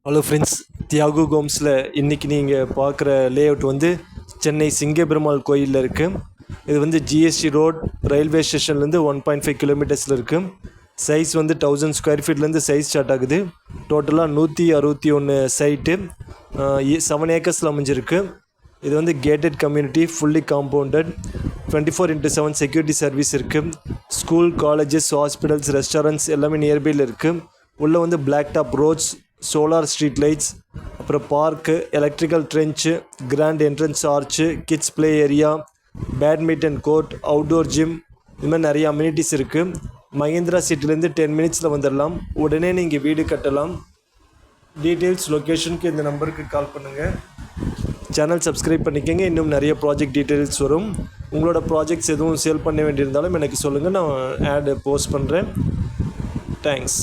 Hello friends, Thiyagu ஹோம்ஸில் இன்றைக்கி நீங்கள் பார்க்குற லேஅவுட் வந்து சென்னை சிங்கப்பெருமாள் கோயிலில் இருக்குது. இது வந்து ஜிஎஸ்டி ரோட் ரயில்வே ஸ்டேஷன்லேருந்து 1.5 கிலோமீட்டர்ஸில் இருக்குது. சைஸ் வந்து 1000 ஸ்கொயர் ஃபீட்லேருந்து சைஸ் ஸ்டார்ட் ஆகுது. டோட்டலாக 161 சைட்டு 7 ஏக்கர்ஸில் அமைஞ்சிருக்கு. இது வந்து gated community, fully compounded, 24/7 security service இருக்குது. ஸ்கூல், காலேஜஸ், ஹாஸ்பிட்டல்ஸ், ரெஸ்டாரண்ட்ஸ் எல்லாமே நியர்பையில் இருக்குது. உள்ளே வந்து black top roads, solar street lights, அப்புறம் park, electrical trench, grand entrance arch, kids play area, badminton court, outdoor gym, இது மாதிரி நிறைய அம்யூனிட்டிஸ் இருக்குது. மஹிந்திரா சிட்டிலேருந்து 10 மினிட்ஸில் வந்துடலாம். உடனே நீங்கள் வீடு கட்டலாம். டீட்டெயில்ஸ் லொக்கேஷனுக்கு இந்த நம்பருக்கு கால் பண்ணுங்கள். சேனல் சப்ஸ்கிரைப் பண்ணிக்கோங்க. இன்னும் நிறைய ப்ராஜெக்ட் டீட்டெயில்ஸ் வரும். உங்களோட ப்ராஜெக்ட்ஸ் எதுவும் சேல் பண்ண வேண்டியிருந்தாலும் எனக்கு சொல்லுங்கள், நான் ஆட் போஸ்ட் பண்ணுறேன். தேங்க்ஸ்.